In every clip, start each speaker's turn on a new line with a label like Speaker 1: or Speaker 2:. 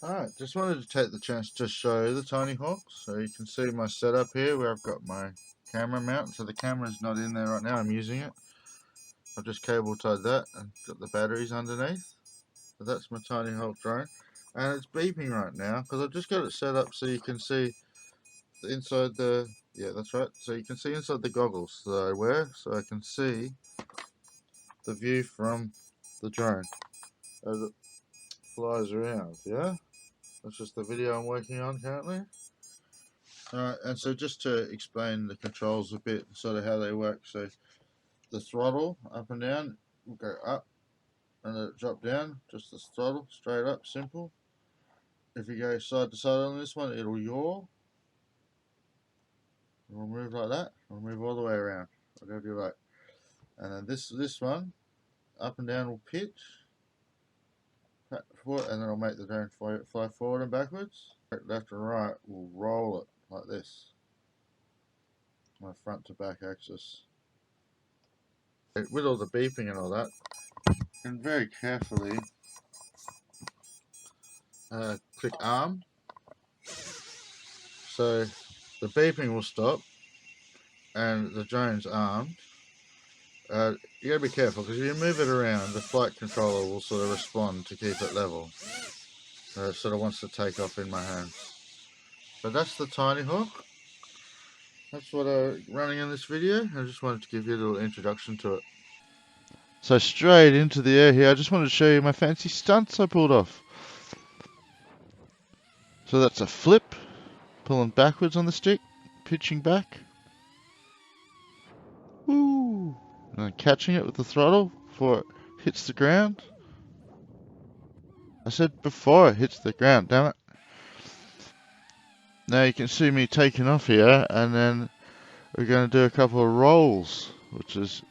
Speaker 1: Alright, just wanted to take the chance to show the Tinyhawk. So you can see my setup here where I've got my camera mount. So the camera's not in there right now, I'm using it. I've just cable tied that and got the batteries underneath. So that's my Tinyhawk drone. And it's beeping right now because I've just got it set up so you can see inside the, yeah, that's right. So you can see inside the goggles that I wear, so I can see the view from the drone as it flies around, yeah? That's just the video I'm working on currently. And so just to explain the controls a bit, sort of how they work. So the throttle up and down will go up and then drop down, just the throttle, straight up, simple. If you go side to side on this one, it'll yaw. It'll move like that, it'll move all the way around, whatever you like. And then this one, up and down will pitch, and then it'll make the drone fly forward and backwards. Left and right will roll it like this, my front to back axis. With all the beeping and all that, and very carefully click arm, so the beeping will stop and the drone's armed. You gotta be careful because if you move it around, the flight controller will sort of respond to keep it level. It sort of wants to take off in my hands. But that's the Tinyhawk. That's what I'm running in this video. I just wanted to give you a little introduction to it. So straight into the air here, I just wanted to show you my fancy stunts I pulled off. So that's a flip, pulling backwards on the stick, pitching back. Woo! And then catching it with the throttle before it hits the ground. I said before it hits the ground, damn it. Now you can see me taking off here, and then we're going to do a couple of rolls, which is,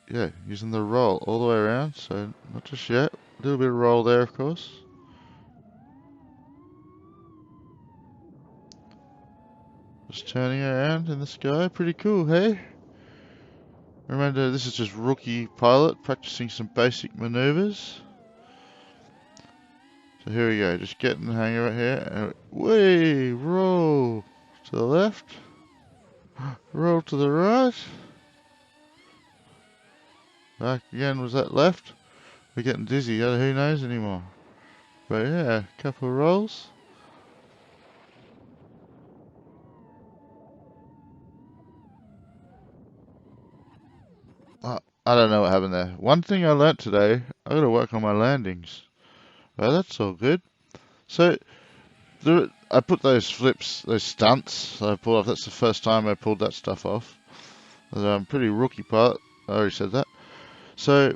Speaker 1: yeah, using the roll all the way around. So not just yet, a little bit of roll there, of course. Just turning around in the sky, pretty cool, hey? Remember, this is just RookiePilot practicing some basic maneuvers. So here we go, just getting the hang of it here. And way, roll to the left, roll to the right. Back again, was that left? We're getting dizzy, who knows anymore. But yeah, a couple of rolls. I don't know what happened there. One thing I learnt today, I gotta work on my landings. Well, that's all good. So, I put those flips, those stunts I pulled off. That's the first time I pulled that stuff off. I'm pretty rookie part. I already said that. So,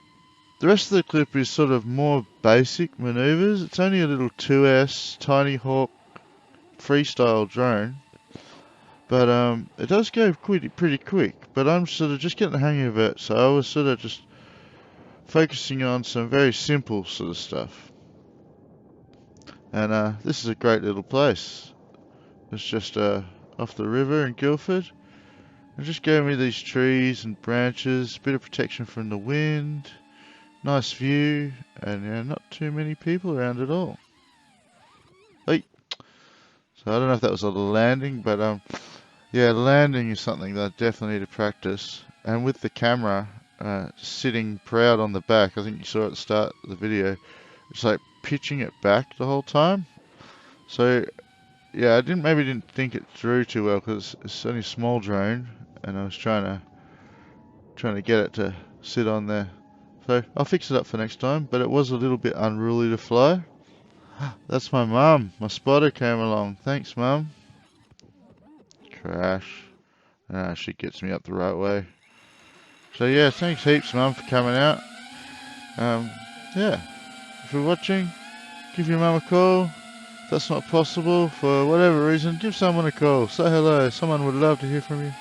Speaker 1: the rest of the clip is sort of more basic maneuvers. It's only a little 2S Tinyhawk Freestyle drone. But it does go pretty quick. But I'm sort of just getting the hang of it. So I was sort of just focusing on some very simple sort of stuff. And this is a great little place. It's just off the river in Guildford. It just gave me these trees and branches, a bit of protection from the wind, nice view, and yeah, not too many people around at all. Hey. So I don't know if that was a landing, but yeah, landing is something that I definitely need to practice. And with the camera sitting proud on the back, I think you saw at the start of the video, it's like pitching it back the whole time. So yeah, maybe didn't think it through too well because it's only a small drone, and I was trying to get it to sit on there. So I'll fix it up for next time, but it was a little bit unruly to fly. That's my mum. My spotter came along. Thanks, mum. Crash. She gets me up the right way. So yeah, thanks heaps, mum, for coming out. Yeah, if you're watching, give your mum a call. If that's not possible for whatever reason, give someone a call. Say hello. Someone would love to hear from you.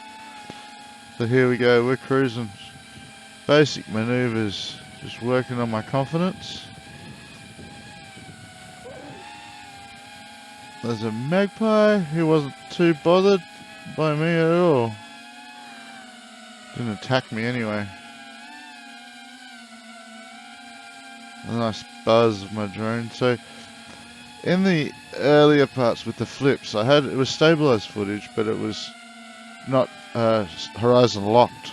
Speaker 1: So here we go. We're cruising. Basic maneuvers. Just working on my confidence. There's a magpie. He wasn't too bothered by me at all. Didn't attack me anyway. A nice buzz of my drone. So in the earlier parts with the flips. It was stabilized footage, but it was not horizon locked.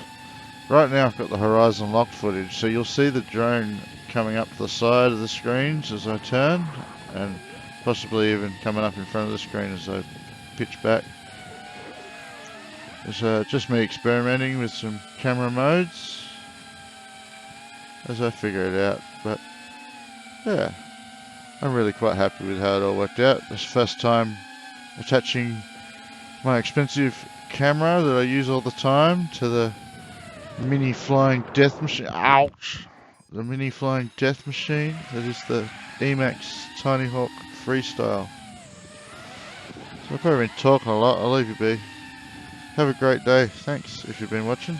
Speaker 1: Right now I've got the horizon locked footage, so you'll see the drone coming up to the side of the screens as I turn, and possibly even coming up in front of the screen as I pitch back. It's just me experimenting with some camera modes as I figure it out, but yeah, I'm really quite happy with how it all worked out. This first time attaching my expensive camera that I use all the time to the mini flying death machine. Ouch! The mini flying death machine that is the EMAX Tinyhawk Freestyle. So I've probably been talking a lot. I'll leave you be. Have a great day. Thanks if you've been watching.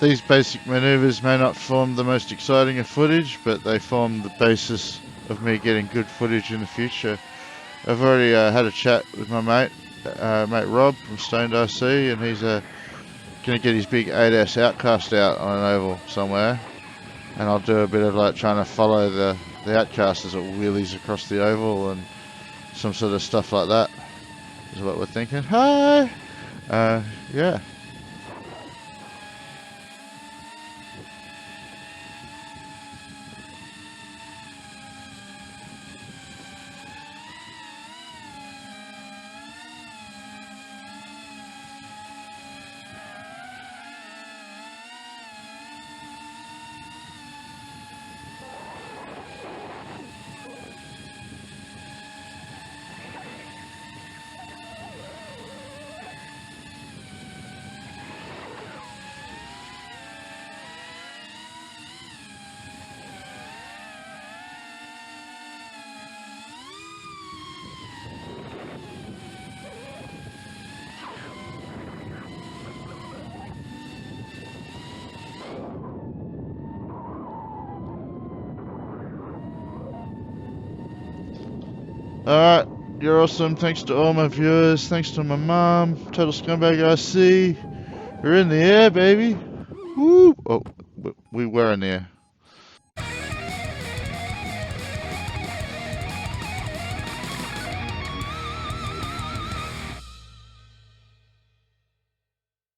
Speaker 1: These basic maneuvers may not form the most exciting of footage, but they form the basis of me getting good footage in the future. I've already had a chat with my mate Rob from Stoned RC, and he's going to get his big 8S Outcast out on an oval somewhere, and I'll do a bit of like trying to follow the Outcast as it wheelies across the oval and some sort of stuff like that is what we're thinking. Hi! Yeah. Alright, you're awesome. Thanks to all my viewers. Thanks to my mom, Total Scumbag RC. We're in the air, baby. Woo! Oh, we were in the air.